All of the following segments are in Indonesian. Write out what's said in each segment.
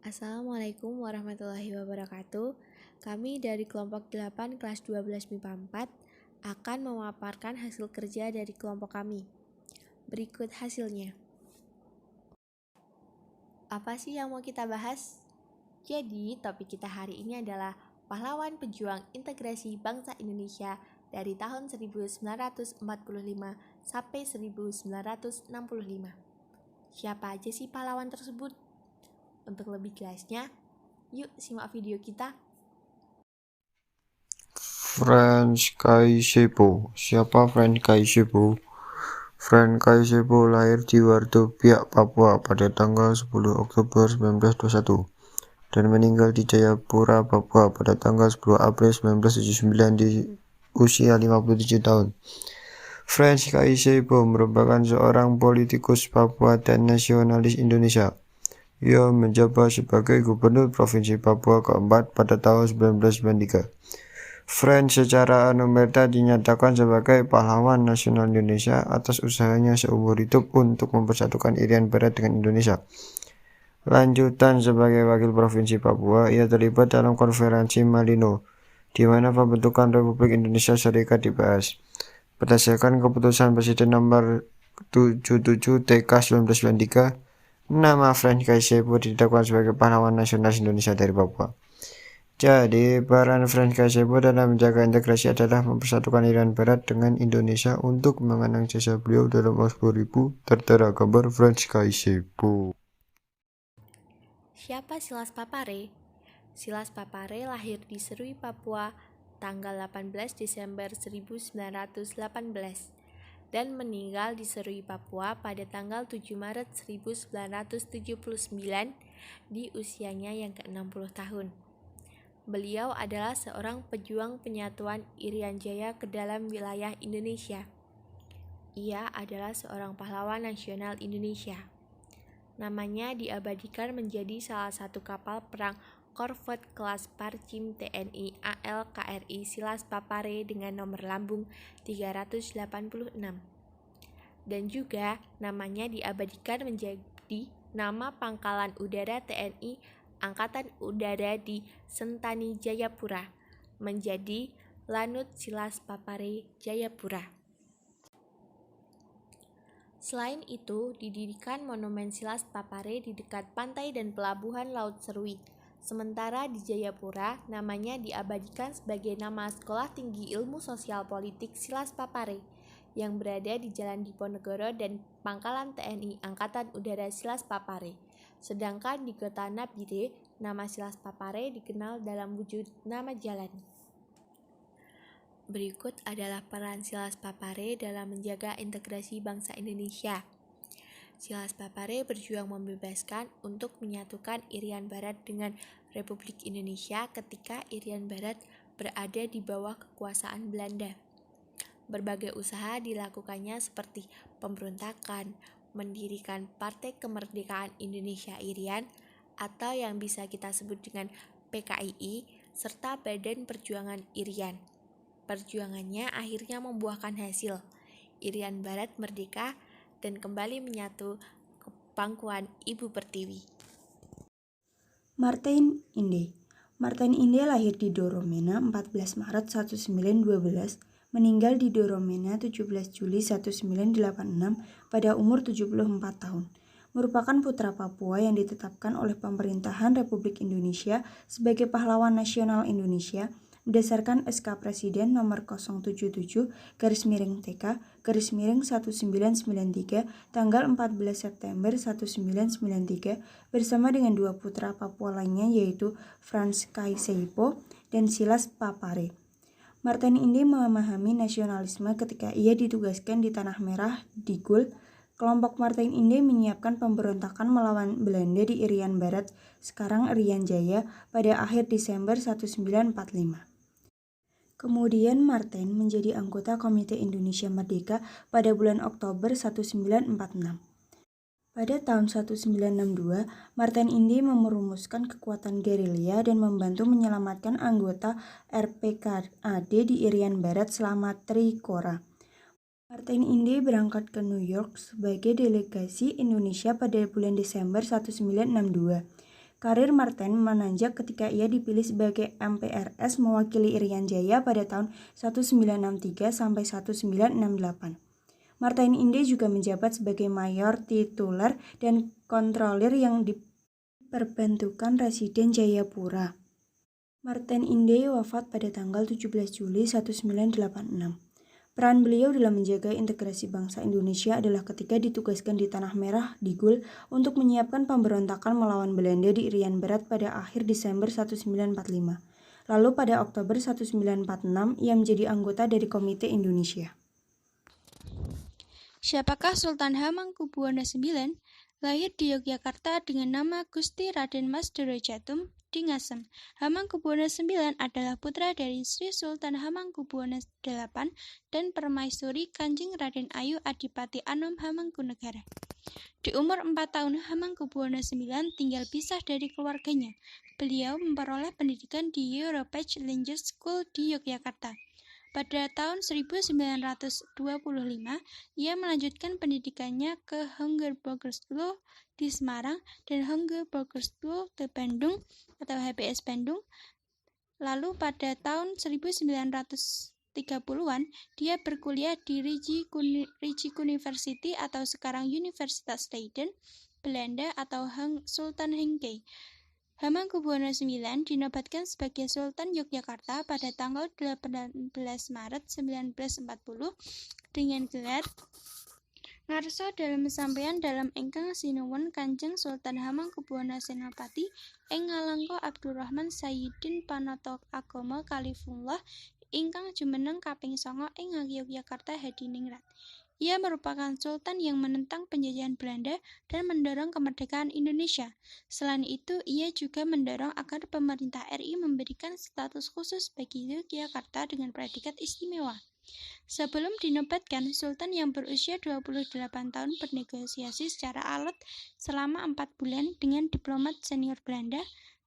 Assalamualaikum warahmatullahi wabarakatuh. Kami dari kelompok 8 kelas 12 MIPA 4 akan memaparkan hasil kerja dari kelompok kami. Berikut hasilnya. Apa sih yang mau kita bahas? Jadi, topik kita hari ini adalah pahlawan pejuang integrasi bangsa Indonesia dari tahun 1945 sampai 1965. Siapa aja sih pahlawan tersebut? Untuk lebih jelasnya, yuk simak video kita. Franz Kaisebo. Siapa Franz Kaisebo? Franz Kaisebo lahir di Wardobiak, Papua pada tanggal 10 Oktober 1921 dan meninggal di Jayapura, Papua pada tanggal 10 April 1979 di usia 57 tahun. Franz Kaisebo merupakan seorang politikus Papua dan nasionalis Indonesia. Ia menjabat sebagai Gubernur Provinsi Papua keempat pada tahun 1993. Franz secara anumerta dinyatakan sebagai pahlawan nasional Indonesia atas usahanya seumur hidup untuk mempersatukan Irian Barat dengan Indonesia. Lanjutan sebagai wakil Provinsi Papua, ia terlibat dalam konferensi Malino, di mana pembentukan Republik Indonesia Serikat dibahas. Berdasarkan keputusan Presiden nomor 77 TK 1993, nama Franz Kaisebo ditetapkan sebagai pahlawan nasional Indonesia dari Papua. Jadi, peran Franz Kaisebo dalam menjaga integrasi adalah mempersatukan Irian Barat dengan Indonesia. Untuk mengenang jasa beliau dalam Ospo Ribu, tertera gambar Franz Kaisebo. Siapa Silas Papare? Silas Papare lahir di Serui, Papua, tanggal 18 Desember 1918 dan meninggal di Serui, Papua pada tanggal 7 Maret 1979 di usianya yang ke-60 tahun. Beliau adalah seorang pejuang penyatuan Irian Jaya ke dalam wilayah Indonesia. Ia adalah seorang pahlawan nasional Indonesia. Namanya diabadikan menjadi salah satu kapal perang korvet kelas Parchim TNI AL KRI Silas Papare dengan nomor lambung 386. Dan juga namanya diabadikan menjadi nama pangkalan udara TNI Angkatan Udara di Sentani Jayapura, menjadi Lanut Silas Papare Jayapura. Selain itu, didirikan Monumen Silas Papare di dekat pantai dan pelabuhan Laut Serui. Sementara di Jayapura, namanya diabadikan sebagai nama Sekolah Tinggi Ilmu Sosial Politik Silas Papare yang berada di Jalan Diponegoro dan Pangkalan TNI Angkatan Udara Silas Papare. Sedangkan di Kota Nabire, nama Silas Papare dikenal dalam wujud nama jalan. Berikut adalah peran Silas Papare dalam menjaga integrasi bangsa Indonesia. Silas Papare berjuang membebaskan untuk menyatukan Irian Barat dengan Republik Indonesia ketika Irian Barat berada di bawah kekuasaan Belanda. Berbagai usaha dilakukannya seperti pemberontakan, mendirikan Partai Kemerdekaan Indonesia Irian atau yang bisa kita sebut dengan PKII, serta Badan Perjuangan Irian. Perjuangannya akhirnya membuahkan hasil. Irian Barat merdeka dan kembali menyatu ke pangkuan Ibu Pertiwi. Martin Inde. Martin Inde lahir di Doromena 14 Maret 1912, meninggal di Doromena 17 Juli 1986 pada umur 74 tahun. Merupakan putra Papua yang ditetapkan oleh pemerintahan Republik Indonesia sebagai pahlawan nasional Indonesia berdasarkan SK Presiden nomor 077-TK-1993 tanggal 14 September 1993 bersama dengan dua putra Papua lainnya yaitu Franz Kaisebo dan Silas Papare. Martin Inde memahami nasionalisme ketika ia ditugaskan di Tanah Merah di Gul. Kelompok Martin Inde menyiapkan pemberontakan melawan Belanda di Irian Barat, sekarang Irian Jaya, pada akhir Desember 1945. Kemudian Martin menjadi anggota Komite Indonesia Merdeka pada bulan Oktober 1946. Pada tahun 1962, Martin Inde merumuskan kekuatan gerilya dan membantu menyelamatkan anggota RPKAD di Irian Barat selama Trikora. Martin Inde berangkat ke New York sebagai delegasi Indonesia pada bulan Desember 1962. Karir Marten menanjak ketika ia dipilih sebagai MPRS mewakili Irian Jaya pada tahun 1963 sampai 1968. Marten Inde juga menjabat sebagai mayor tituler dan kontrolir yang diperbantukan Residen Jayapura. Marten Inde wafat pada tanggal 17 Juli 1986. Peran beliau dalam menjaga integrasi bangsa Indonesia adalah ketika ditugaskan di Tanah Merah di Gul untuk menyiapkan pemberontakan melawan Belanda di Irian Barat pada akhir Desember 1945. Lalu pada Oktober 1946 ia menjadi anggota dari Komite Indonesia. Siapakah Sultan Hamengkubuwono IX? Lahir di Yogyakarta dengan nama Gusti Raden Mas Dorojatum di Ngasem. Hamengkubuwono IX adalah putra dari Sri Sultan Hamengkubuwono VIII dan Permaisuri Kanjeng Raden Ayu Adipati Anom Hamengkunegara. Di umur 4 tahun, Hamengkubuwono IX tinggal pisah dari keluarganya. Beliau memperoleh pendidikan di Europage Language School di Yogyakarta. Pada tahun 1925, ia melanjutkan pendidikannya ke Hongger Burgerschule di Semarang dan Hongger Burgerschule di Bandung atau HBS Bandung. Lalu pada tahun 1930-an, dia berkuliah di Rijke University atau sekarang Universitas Leiden, Belanda atau Sultan Henke. Hamengkubuwono IX dinobatkan sebagai Sultan Yogyakarta pada tanggal 18 Maret 1940 dengan gelar ngarsa dalam sampeyan dalam ingkang sinuwun Kanjeng Sultan Hamengkubuwono Senopati ing Ngalengka Abdurrahman Sayyidin Panata Agama Kalifullah ingkang jumeneng kaping 9 ing Yogyakarta Hadiningrat. Ia merupakan sultan yang menentang penjajahan Belanda dan mendorong kemerdekaan Indonesia. Selain itu, ia juga mendorong agar pemerintah RI memberikan status khusus bagi Yogyakarta dengan predikat istimewa. Sebelum dinobatkan, Sultan yang berusia 28 tahun bernegosiasi secara alot selama 4 bulan dengan diplomat senior Belanda,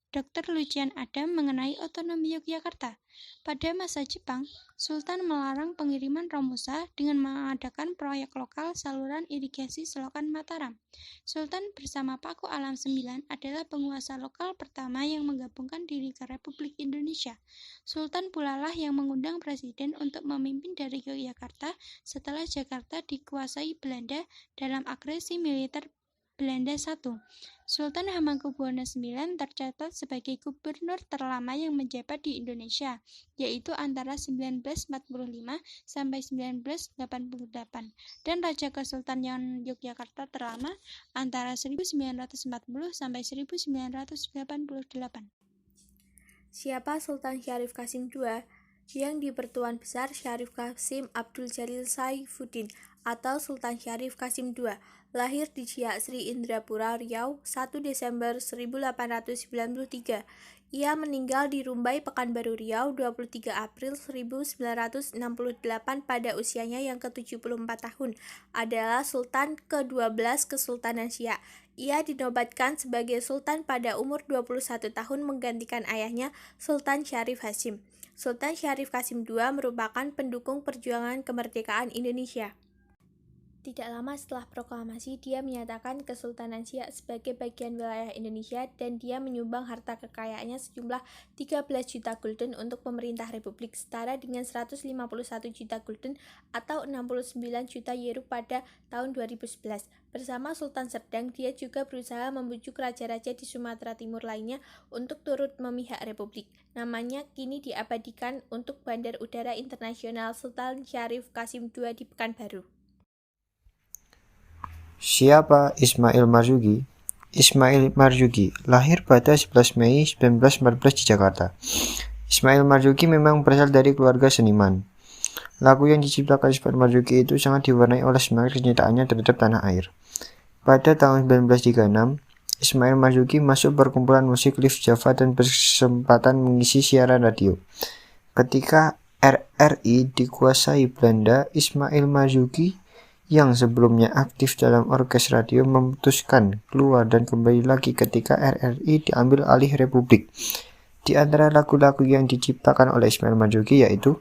Dr. Lucian Adam mengenai otonomi Yogyakarta. Pada masa Jepang, Sultan melarang pengiriman Romusa dengan mengadakan proyek lokal saluran irigasi selokan Mataram. Sultan bersama Paku Alam IX adalah penguasa lokal pertama yang menggabungkan diri ke Republik Indonesia. Sultan pula lah yang mengundang presiden untuk memimpin dari Yogyakarta setelah Jakarta dikuasai Belanda dalam agresi militer Belanda I. Sultan Hamengkubuwono IX tercatat sebagai gubernur terlama yang menjabat di Indonesia, yaitu antara 1945 sampai 1988, dan Raja Kesultanan Yogyakarta terlama antara 1940 sampai 1988. Siapa Sultan Syarif Qasim II? Yang di-Pertuan Besar Syarif Qasim Abdul Jalil Saifuddin atau Sultan Syarif Qasim II, lahir di Siak Sri Indrapura, Riau, 1 Desember 1893. Ia meninggal di Rumbai, Pekanbaru Riau, 23 April 1968 pada usianya yang ke-74 tahun. Adalah Sultan ke-12 Kesultanan Siak. Ia dinobatkan sebagai Sultan pada umur 21 tahun menggantikan ayahnya, Sultan Syarif Hasyim. Sultan Syarif Qasim II merupakan pendukung perjuangan kemerdekaan Indonesia. Tidak lama setelah proklamasi, dia menyatakan Kesultanan Siak sebagai bagian wilayah Indonesia dan dia menyumbang harta kekayaannya sejumlah 13 juta gulden untuk pemerintah Republik, setara dengan 151 juta gulden atau 69 juta euro pada tahun 2011. Bersama Sultan Serdang, dia juga berusaha membujuk raja-raja di Sumatera Timur lainnya untuk turut memihak Republik. Namanya kini diabadikan untuk Bandar Udara Internasional Sultan Syarif Qasim II di Pekanbaru. Siapa Ismail Marzuki? Ismail Marzuki lahir pada 11 Mei 1914 di Jakarta. Ismail Marzuki memang berasal dari keluarga seniman. Lagu yang diciptakan Ismail Marzuki itu sangat diwarnai oleh semangat kecintaannya terhadap tanah air. Pada tahun 1936, Ismail Marzuki masuk perkumpulan musik Live Java dan berkesempatan mengisi siaran radio. Ketika RRI dikuasai Belanda, Ismail Marzuki yang sebelumnya aktif dalam orkes radio memutuskan keluar dan kembali lagi ketika RRI diambil alih Republik. Di antara lagu-lagu yang diciptakan oleh Ismail Marzuki yaitu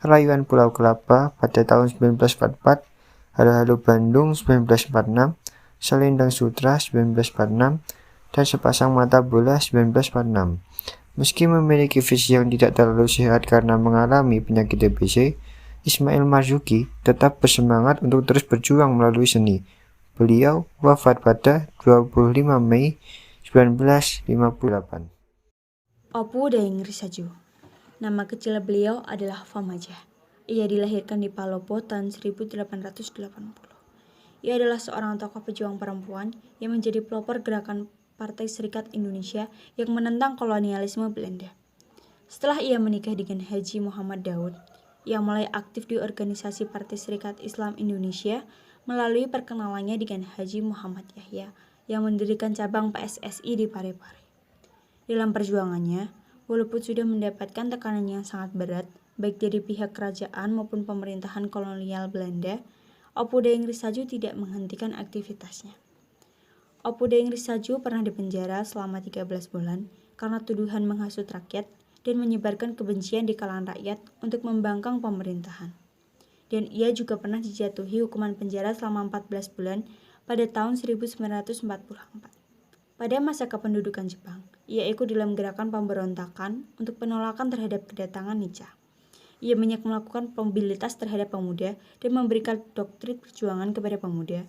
Rayuan Pulau Kelapa pada tahun 1944, Halo Halo Bandung 1946, Selendang Sutra 1946, dan sepasang mata bola 1946. Meski memiliki visi yang tidak terlalu sehat karena mengalami penyakit DBC, Ismail Marzuki tetap bersemangat untuk terus berjuang melalui seni. Beliau wafat pada 25 Mei 1958. Opu Daeng Risaju. Nama kecil beliau adalah Famajah. Ia dilahirkan di Palopo tahun 1880. Ia adalah seorang tokoh pejuang perempuan yang menjadi pelopor gerakan Partai Serikat Indonesia yang menentang kolonialisme Belanda. Setelah ia menikah dengan Haji Muhammad Daud, ia mulai aktif di organisasi Partai Serikat Islam Indonesia melalui perkenalannya dengan Haji Muhammad Yahya yang mendirikan cabang PSSI di Parepare. Dalam perjuangannya, walaupun sudah mendapatkan tekanan yang sangat berat, baik dari pihak kerajaan maupun pemerintahan kolonial Belanda, Opu Daeng Risaju tidak menghentikan aktivitasnya. Opu Daeng Risaju pernah dipenjara selama 13 bulan karena tuduhan menghasut rakyat dan menyebarkan kebencian di kalangan rakyat untuk membangkang pemerintahan. Dan ia juga pernah dijatuhi hukuman penjara selama 14 bulan pada tahun 1944. Pada masa kependudukan Jepang, ia ikut dalam gerakan pemberontakan untuk penolakan terhadap kedatangan Nietzsche. Ia banyak melakukan mobilitas terhadap pemuda dan memberikan doktrin perjuangan kepada pemuda.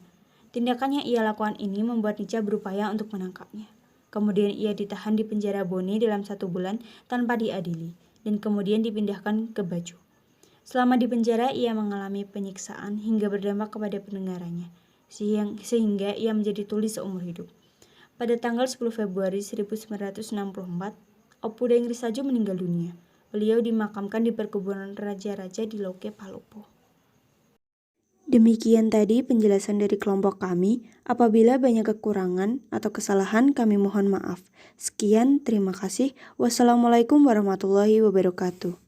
Tindakan yang ia lakukan ini membuat Nietzsche berupaya untuk menangkapnya. Kemudian ia ditahan di penjara Bone dalam 1 bulan tanpa diadili, dan kemudian dipindahkan ke Baju. Selama di penjara, ia mengalami penyiksaan hingga berdampak kepada pendengarannya, sehingga ia menjadi tuli seumur hidup. Pada tanggal 10 Februari 1964, Opu Daeng Risaju meninggal dunia. Beliau dimakamkan di perkebunan raja-raja di Loke, Palopo. Demikian tadi penjelasan dari kelompok kami. Apabila banyak kekurangan atau kesalahan, kami mohon maaf. Sekian, terima kasih. Wassalamualaikum warahmatullahi wabarakatuh.